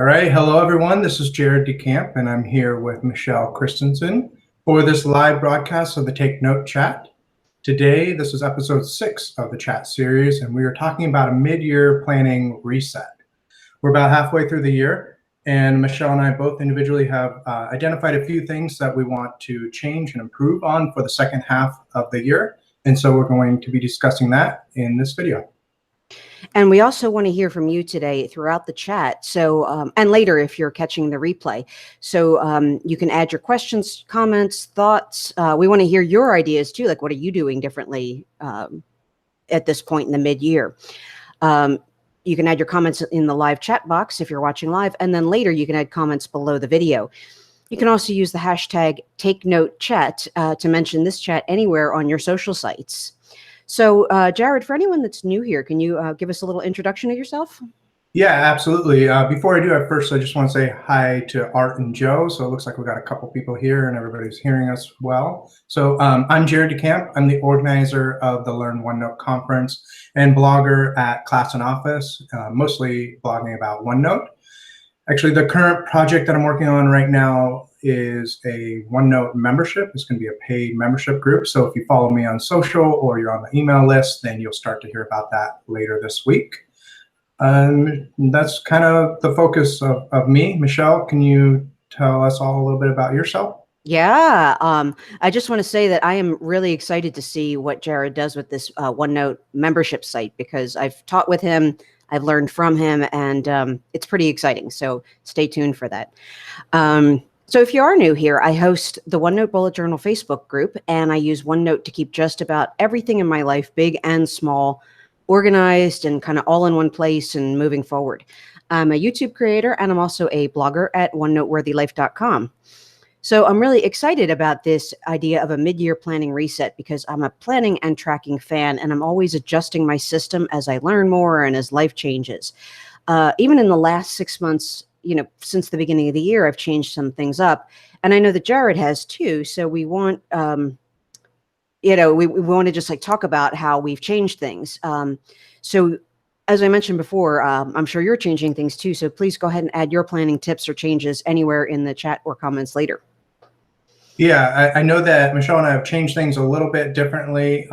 right. Hello, everyone. This is Jared DeCamp, and I'm here with Michele Christensen for this live broadcast of the Take Note Chat. Today, this is episode 6 of the chat series, and we are talking about a mid-year planning reset. We're about halfway through the year, and Michele and I both individually have identified a few things that we want to change and improve on for the second half of the year. And so we're going to be discussing that in this video. And we also want to hear from you today throughout the chat. So, and later if you're catching the replay. So you can add your questions, comments, thoughts. We want to hear your ideas too. Like, what are you doing differently at this point in the mid-year? You can add your comments in the live chat box if you're watching live. And then later you can add comments below the video. You can also use the hashtag takenotechat to mention this chat anywhere on your social sites. So, Jared, for anyone that's new here, can you give us a little introduction of yourself? Yeah, absolutely. Before I do at first, I just want to say hi to Art and Joe. So it looks like we've got a couple people here and everybody's hearing us well. So I'm Jared DeCamp. I'm the organizer of the Learn OneNote conference and blogger at Class and Office, mostly blogging about OneNote. Actually, the current project that I'm working on right now is a OneNote membership. It's going to be a paid membership group. So if you follow me on social or you're on the email list, then you'll start to hear about that later this week. That's kind of the focus of me. Michele, can you tell us all a little bit about yourself? Yeah, I just want to say that I am really excited to see what Jared does with this OneNote membership site, because I've taught with him, I've learned from him, and it's pretty exciting. So stay tuned for that. So if you are new here, I host the OneNote Bullet Journal Facebook group, and I use OneNote to keep just about everything in my life, big and small, organized and kind of all in one place and moving forward. I'm a YouTube creator, and I'm also a blogger at onenoteworthylife.com. So I'm really excited about this idea of a mid-year planning reset, because I'm a planning and tracking fan, and I'm always adjusting my system as I learn more and as life changes. Even in the last 6 months, since the beginning of the year, I've changed some things up, and I know that Jared has too. So we want, we want to just talk about how we've changed things. So as I mentioned before, I'm sure you're changing things too. So please go ahead and add your planning tips or changes anywhere in the chat or comments later. Yeah, I know that Michele and I have changed things a little bit differently,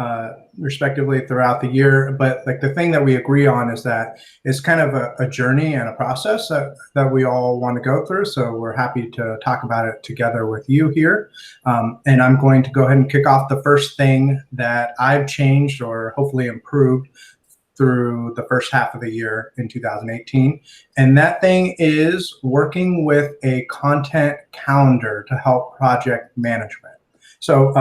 respectively, throughout the year. But the thing that we agree on is that it's kind of a journey and a process that we all want to go through. So we're happy to talk about it together with you here. And I'm going to go ahead and kick off the first thing that I've changed or hopefully improved through the first half of the year in 2018. And that thing is working with a content calendar to help project management. So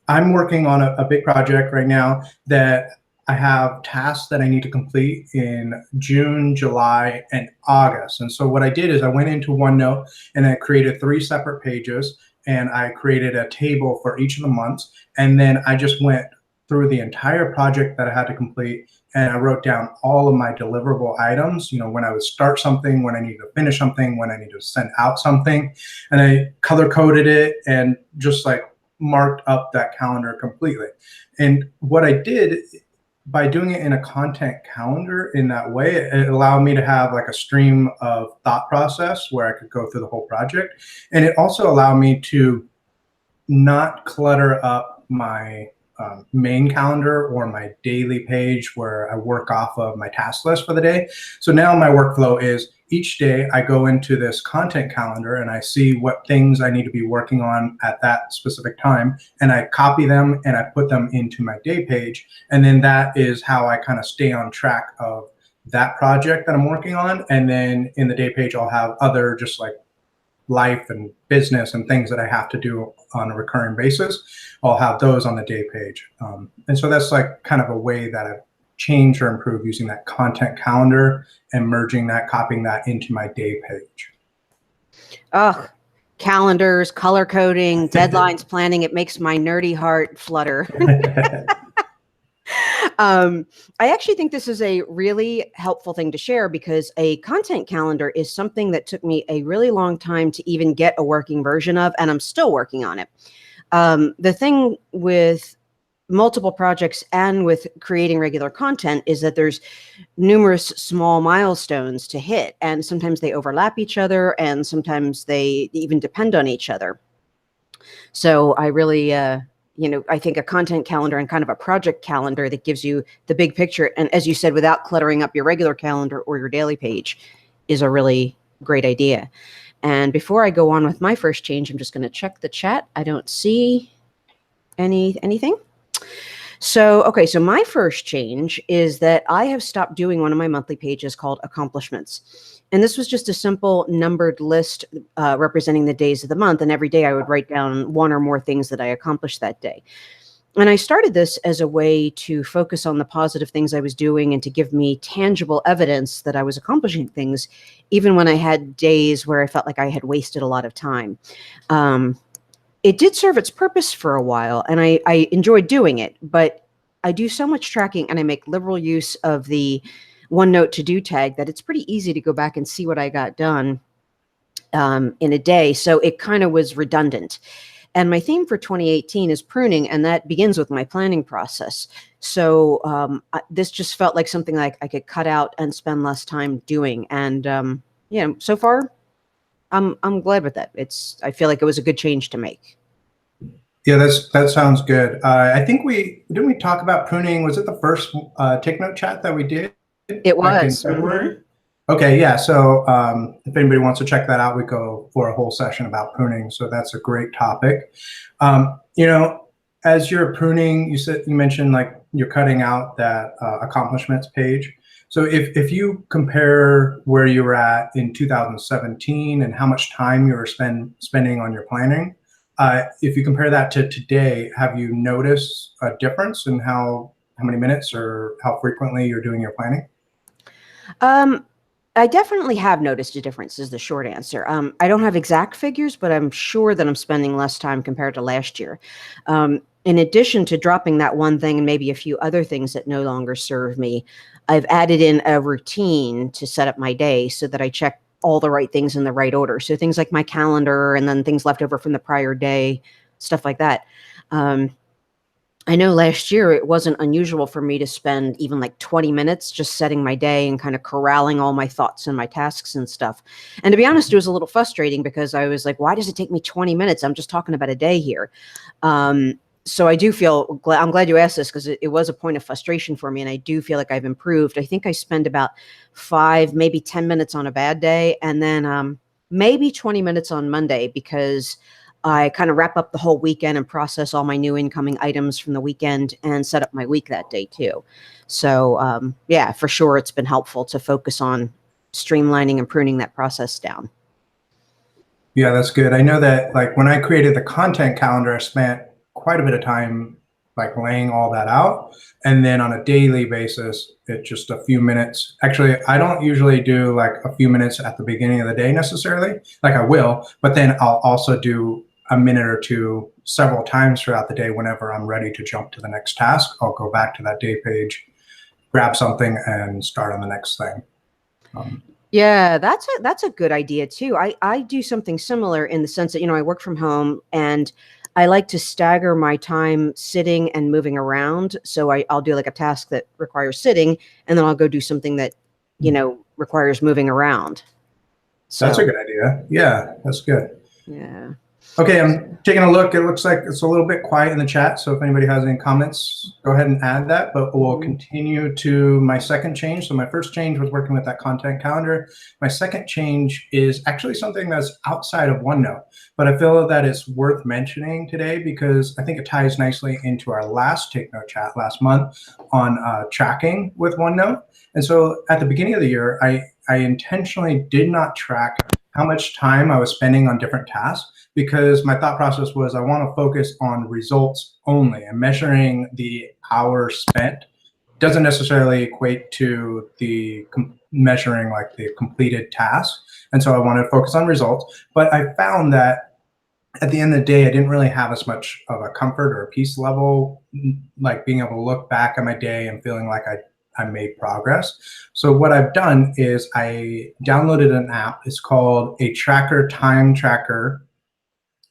I'm working on a big project right now that I have tasks that I need to complete in June, July, and August. And so what I did is I went into OneNote and I created 3 separate pages, and I created a table for each of the months. And then I just went through the entire project that I had to complete, and I wrote down all of my deliverable items, when I would start something, when I need to finish something, when I need to send out something, and I color coded it and just marked up that calendar completely. And what I did by doing it in a content calendar in that way, it allowed me to have a stream of thought process where I could go through the whole project. And it also allowed me to not clutter up my main calendar or my daily page where I work off of my task list for the day. So now my workflow is each day I go into this content calendar and I see what things I need to be working on at that specific time, and I copy them and I put them into my day page. And then that is how I kind of stay on track of that project that I'm working on. And then in the day page, I'll have other just life and business and things that I have to do on a recurring basis. I'll have those on the day page. And so that's kind of a way that I've changed or improved using that content calendar and merging that, copying that into my day page. Oh, calendars, color coding, deadlines, planning. It makes my nerdy heart flutter. I actually think this is a really helpful thing to share, because a content calendar is something that took me a really long time to even get a working version of, and I'm still working on it. The thing with multiple projects and with creating regular content is that there's numerous small milestones to hit, and sometimes they overlap each other, and sometimes they even depend on each other. So I really, I think a content calendar and kind of a project calendar that gives you the big picture, and as you said, without cluttering up your regular calendar or your daily page, is a really great idea. And before I go on with my first change, I'm just going to check the chat. I don't see anything. So, okay, so my first change is that I have stopped doing one of my monthly pages called accomplishments. And this was just a simple numbered list representing the days of the month. And every day I would write down one or more things that I accomplished that day. And I started this as a way to focus on the positive things I was doing and to give me tangible evidence that I was accomplishing things, even when I had days where I felt like I had wasted a lot of time. It did serve its purpose for a while, and I enjoyed doing it, but I do so much tracking and I make liberal use of the OneNote to-do tag that it's pretty easy to go back and see what I got done in a day. So it kind of was redundant. And my theme for 2018 is pruning, and that begins with my planning process. So this just felt like something like I could cut out and spend less time doing. And so far, I'm glad with that. I feel like it was a good change to make. Yeah, that sounds good. I think didn't we talk about pruning? Was it the first Take Note chat that we did? It was. Back in February? Okay, yeah. So if anybody wants to check that out, we go for a whole session about pruning. So that's a great topic. As you're pruning, you mentioned like you're cutting out that accomplishments page. So if you compare where you were at in 2017 and how much time you were spending on your planning, if you compare that to today, have you noticed a difference in how many minutes or how frequently you're doing your planning? I definitely have noticed a difference is the short answer. I don't have exact figures, but I'm sure that I'm spending less time compared to last year. In addition to dropping that one thing and maybe a few other things that no longer serve me, I've added in a routine to set up my day so that I check all the right things in the right order. So things like my calendar and then things left over from the prior day, stuff like that. I know last year it wasn't unusual for me to spend even like 20 minutes just setting my day and kind of corralling all my thoughts and my tasks and stuff. And to be honest, it was a little frustrating because I was like, why does it take me 20 minutes? I'm just talking about a day here. So I do feel I'm glad you asked this because it was a point of frustration for me. And I do feel like I've improved. I think I spend about 5, maybe 10 minutes on a bad day. And then maybe 20 minutes on Monday because I kind of wrap up the whole weekend and process all my new incoming items from the weekend and set up my week that day too. So yeah, for sure, it's been helpful to focus on streamlining and pruning that process down. Yeah, that's good. I know that like when I created the content calendar, I spent quite a bit of time like laying all that out. And then on a daily basis, it's just a few minutes. Actually, I don't usually do like a few minutes at the beginning of the day necessarily, like I will, but then I'll also do a minute or two several times throughout the day. Whenever I'm ready to jump to the next task, I'll go back to that day page, grab something and start on the next thing. Yeah, that's a good idea too. I do something similar in the sense that, I work from home and I like to stagger my time sitting and moving around. So I'll do like a task that requires sitting and then I'll go do something that, requires moving around. So that's a good idea. Yeah, that's good. Yeah. Okay, I'm taking a look. It looks like it's a little bit quiet in the chat. So if anybody has any comments, go ahead and add that, but we'll continue to my second change. So my first change was working with that content calendar. My second change is actually something that's outside of OneNote, but I feel that it's worth mentioning today because I think it ties nicely into our last Take Note chat last month on tracking with OneNote. And so at the beginning of the year, I intentionally did not track how much time I was spending on different tasks because my thought process was I want to focus on results only, and measuring the hours spent doesn't necessarily equate to the measuring like the completed task. And so I wanted to focus on results, but I found that at the end of the day, I didn't really have as much of a comfort or a peace level, like being able to look back at my day and feeling like I made progress. So what I've done is I downloaded an app. It's called a tracker time tracker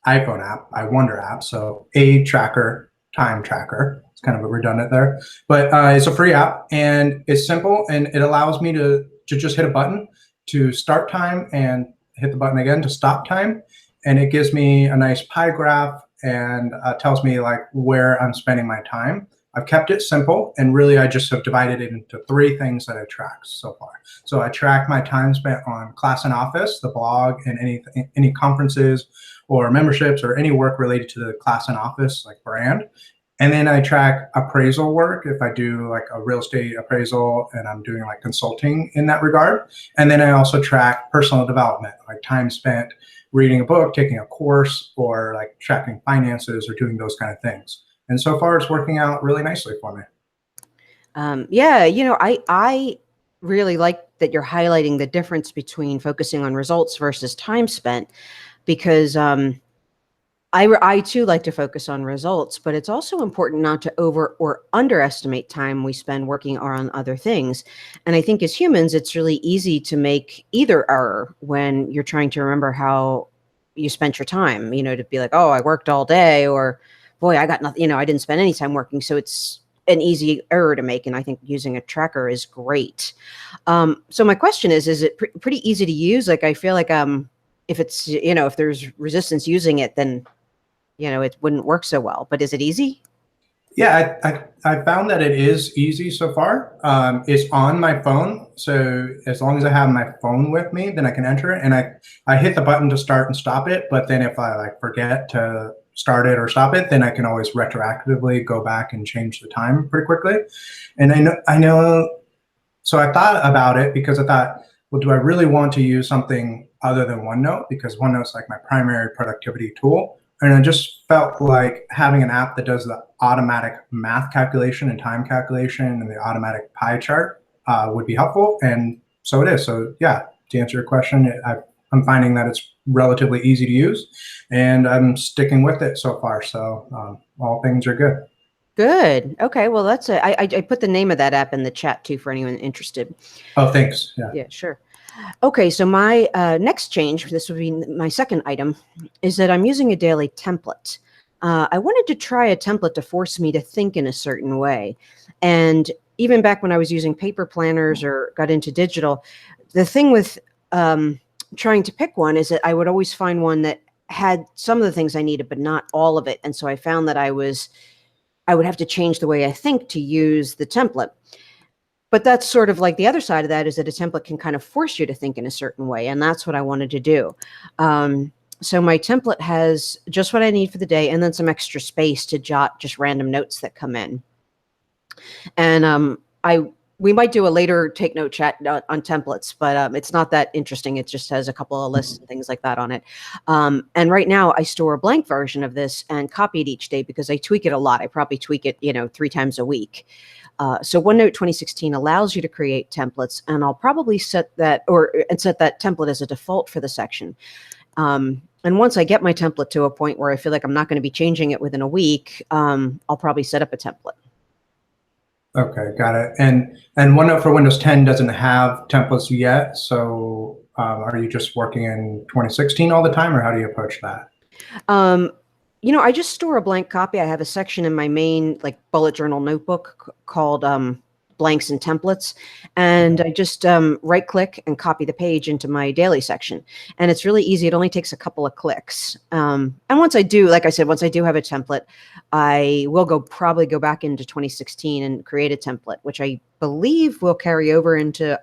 iPhone app, iWonder app. So a tracker time tracker. It's kind of a redundant there, but it's a free app and it's simple and it allows me to just hit a button to start time and hit the button again to stop time. And it gives me a nice pie graph and tells me like where I'm spending my time. I've kept it simple and really I just have divided it into 3 things that I track so far. So I track my time spent on class and office, the blog, and any conferences or memberships or any work related to the class and office like brand. And then I track appraisal work if I do like a real estate appraisal and I'm doing like consulting in that regard. And then I also track personal development, like time spent reading a book, taking a course, or like tracking finances or doing those kind of things. And so far it's working out really nicely for me. Yeah, I really like that you're highlighting the difference between focusing on results versus time spent, because I too like to focus on results, but it's also important not to over or underestimate time we spend working on other things. And I think as humans, it's really easy to make either error when you're trying to remember how you spent your time, to be like, oh, I worked all day, or boy, I got nothing, I didn't spend any time working. So it's an easy error to make. And I think using a tracker is great. So my question is it pretty easy to use? Like, I feel like, if it's, if there's resistance using it, then it wouldn't work so well, but is it easy? Yeah, I found that it is easy so far. It's on my phone. So as long as I have my phone with me, then I can enter it. And I hit the button to start and stop it. But then if I like forget to start it or stop it, then I can always retroactively go back and change the time pretty quickly. And I know, so I thought about it because I thought, well, do I really want to use something other than OneNote? Because OneNote's like my primary productivity tool. And I just felt like having an app that does the automatic math calculation and time calculation and the automatic pie chart would be helpful. And so it is. So yeah, to answer your question, I'm finding that it's relatively easy to use and I'm sticking with it so far. So all things are good. Good. Okay. Well, I put the name of that app in the chat too, for anyone interested. Oh, thanks. Yeah. Yeah, sure. Okay, so my next change, this would be my second item, is that I'm using a daily template. I wanted to try a template to force me to think in a certain way. And even back when I was using paper planners or got into digital, the thing with trying to pick one is that I would always find one that had some of the things I needed, but not all of it. And so I found that I would have to change the way I think to use the template. But that's sort of like the other side of that, is that a template can kind of force you to think in a certain way. And that's what I wanted to do. So my template has just what I need for the day and then some extra space to jot just random notes that come in. And we might do a later take note chat on templates, but it's not that interesting. It just has a couple of lists and things like that on it. And right now I store a blank version of this and copy it each day because I tweak it a lot. I probably tweak it, 3 times a week. So OneNote 2016 allows you to create templates, and I'll probably set that template as a default for the section. And once I get my template to a point where I feel like I'm not going to be changing it within a week, I'll probably set up a template. Okay, got it. And OneNote for Windows 10 doesn't have templates yet. So are you just working in 2016 all the time, or how do you approach that? I just store a blank copy. I have a section in my main bullet journal notebook called blanks and templates. And I just right click and copy the page into my daily section. And it's really easy. It only takes a couple of clicks. And once I do, like I said, once I do have a template, I will probably go back into 2016 and create a template, which I believe will carry over into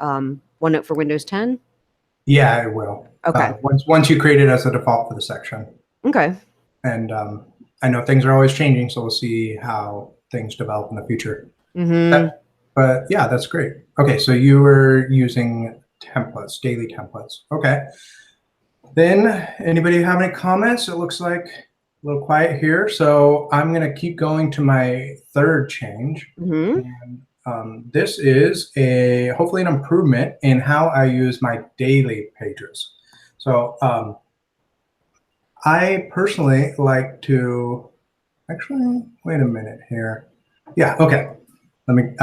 OneNote for Windows 10. Yeah, it will. Okay. Once you create it as a default for the section. Okay. And I know things are always changing, so we'll see how things develop in the future. Mm-hmm. But yeah, that's great. Okay, so you were using templates, daily templates. Okay. Then anybody have any comments? It looks like a little quiet here. So I'm going to keep going to my third change. Mm-hmm. And this is hopefully an improvement in how I use my daily pages. So I personally like to, actually, wait a minute here. Yeah, okay.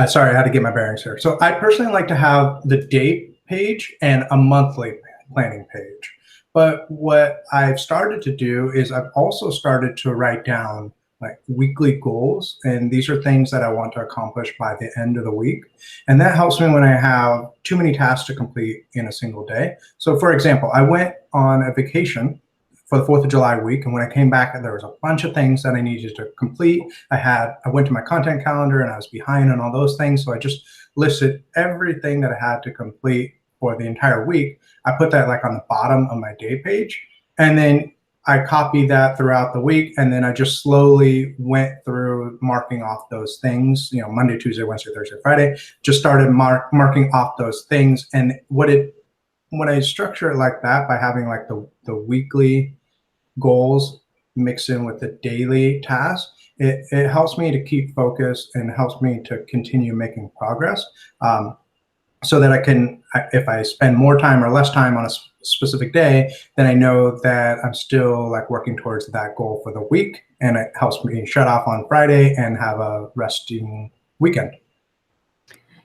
Sorry, I had to get my bearings here. So I personally like to have the date page and a monthly planning page. But what I've started to do is I've also started to write down like weekly goals. And these are things that I want to accomplish by the end of the week. And that helps me when I have too many tasks to complete in a single day. So for example, I went on a vacation for the 4th of July week. And when I came back, there was a bunch of things that I needed to complete. I went to my content calendar and I was behind on all those things. So I just listed everything that I had to complete for the entire week. I put that like on the bottom of my day page. And then I copied that throughout the week, and then I just slowly went through marking off those things, Monday, Tuesday, Wednesday, Thursday, Friday, just started marking off those things. And when I structure it like that, by having like the weekly goals mixed in with the daily tasks, it helps me to keep focus and helps me to continue making progress. So that I can, if I spend more time or less time on a specific day, then I know that I'm still like working towards that goal for the week, and it helps me shut off on Friday and have a resting weekend.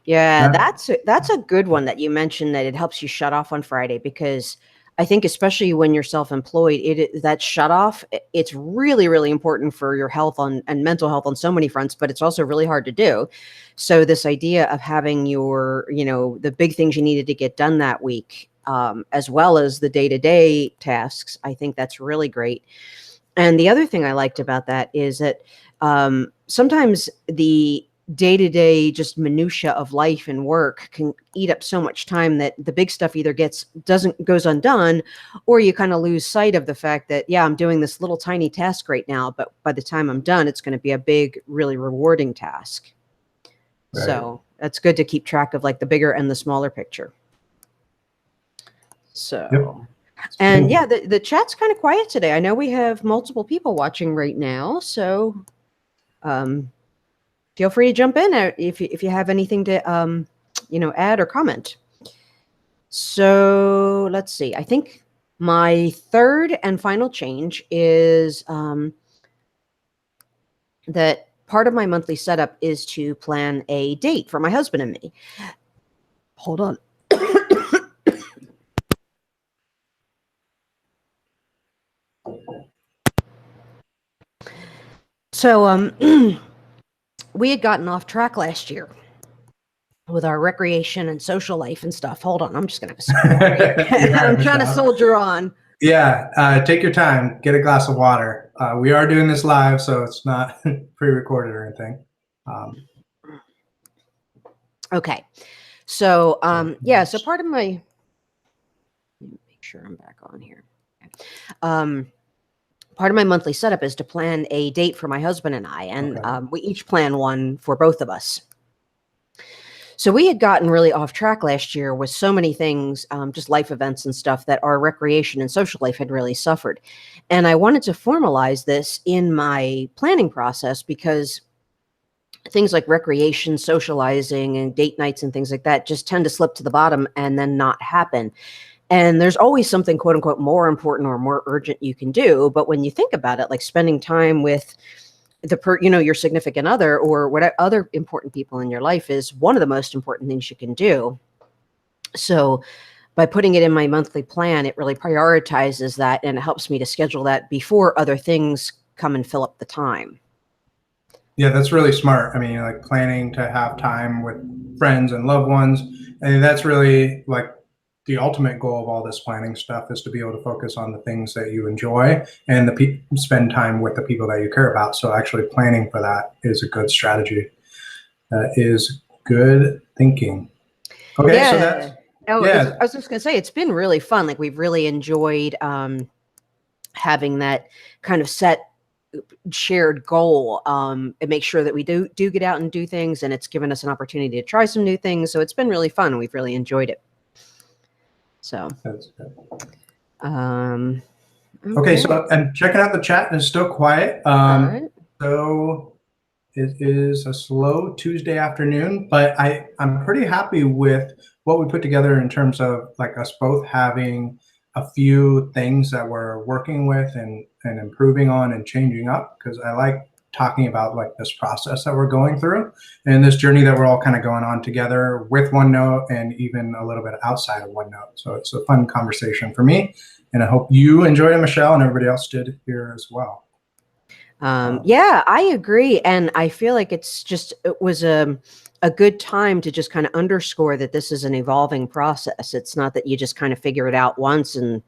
Yeah, that's a good one that you mentioned, that it helps you shut off on Friday, because I think especially when you're self-employed, that shut off, it's really, really important for your health and mental health on so many fronts, but it's also really hard to do. So this idea of having your, the big things you needed to get done that week, as well as the day-to-day tasks, I think that's really great. And the other thing I liked about that is that sometimes the day-to-day just minutia of life and work can eat up so much time that the big stuff either goes undone, or you kind of lose sight of the fact that, yeah, I'm doing this little tiny task right now, but by the time I'm done, it's going to be a big, really rewarding task. Right. So that's good to keep track of like the bigger and the smaller picture. So, yep. And yeah, the chat's kind of quiet today. I know we have multiple people watching right now, so feel free to jump in if you have anything to add or comment. So let's see. I think my third and final change is that part of my monthly setup is to plan a date for my husband and me. Hold on. So we had gotten off track last year with our recreation and social life and stuff. Hold on, I'm just gonna have a I'm trying to soldier on. Yeah, take your time. Get a glass of water. We are doing this live, so it's not pre-recorded or anything. Okay, so yeah, so part of my, make sure I'm back on here. Part of my monthly setup is to plan a date for my husband and I, and we each plan one for both of us. So we had gotten really off track last year with so many things, just life events and stuff, that our recreation and social life had really suffered. And I wanted to formalize this in my planning process, because things like recreation, socializing, and date nights and things like that just tend to slip to the bottom and then not happen. And there's always something, quote unquote, more important or more urgent you can do. But when you think about it, like spending time with your significant other or what other important people in your life is one of the most important things you can do. So by putting it in my monthly plan, it really prioritizes that, and it helps me to schedule that before other things come and fill up the time. Yeah, that's really smart. I mean, like planning to have time with friends and loved ones. And that's really like the ultimate goal of all this planning stuff, is to be able to focus on the things that you enjoy and spend time with the people that you care about. So actually planning for that is a good strategy. That is good thinking. Okay, yeah. So that's... I was just going to say, it's been really fun. Like, we've really enjoyed having that kind of set shared goal, and make sure that we do get out and do things, and it's given us an opportunity to try some new things. So it's been really fun. We've really enjoyed it. So, that's good. Okay, so I'm checking out the chat, and it's still quiet. Right. So it is a slow Tuesday afternoon, but I'm pretty happy with what we put together in terms of like us both having a few things that we're working with and improving on and changing up, because I like talking about like this process that we're going through and this journey that we're all kind of going on together with OneNote and even a little bit outside of OneNote. So it's a fun conversation for me, and I hope you enjoyed it, Michelle, and everybody else did here as well. Yeah, I agree. And I feel like it was a good time to just kind of underscore that this is an evolving process. It's not that you just kind of figure it out once and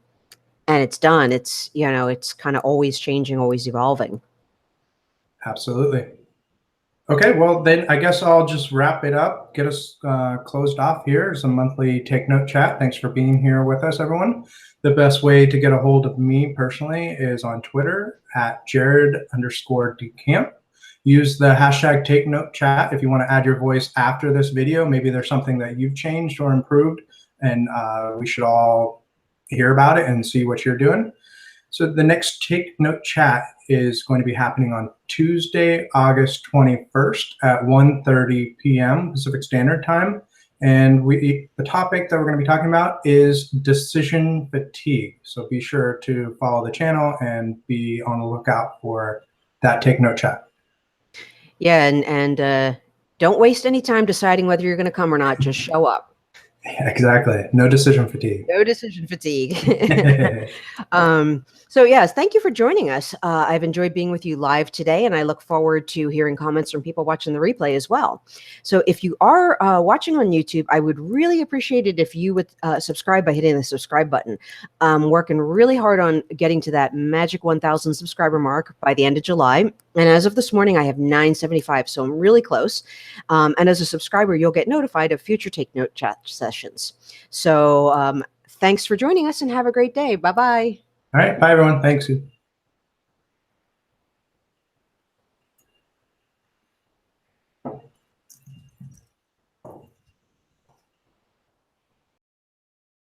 it's done. It's, it's kind of always changing, always evolving. Absolutely. Okay, well, then I guess I'll just wrap it up, get us closed off here. It's a monthly Take Note Chat. Thanks for being here with us, everyone. The best way to get a hold of me personally is on Twitter at Jared_DeCamp. Use the hashtag Take Note Chat if you want to add your voice after this video. Maybe there's something that you've changed or improved, and we should all hear about it and see what you're doing. So the next Take Note Chat is going to be happening on Tuesday, August 21st at 1:30 p.m. Pacific Standard Time. And the topic that we're going to be talking about is decision fatigue. So be sure to follow the channel and be on the lookout for that Take Note Chat. Yeah, and don't waste any time deciding whether you're going to come or not. Just show up. Yeah, exactly. No decision fatigue. No decision fatigue. So yes, thank you for joining us. I've enjoyed being with you live today, and I look forward to hearing comments from people watching the replay as well. So if you are watching on YouTube, I would really appreciate it if you would subscribe by hitting the subscribe button. I'm working really hard on getting to that magic 1,000 subscriber mark by the end of July. And as of this morning, I have 975, so I'm really close. And as a subscriber, you'll get notified of future Take Note Chat sessions. So thanks for joining us and have a great day. Bye-bye. All right. Bye, everyone. Thanks.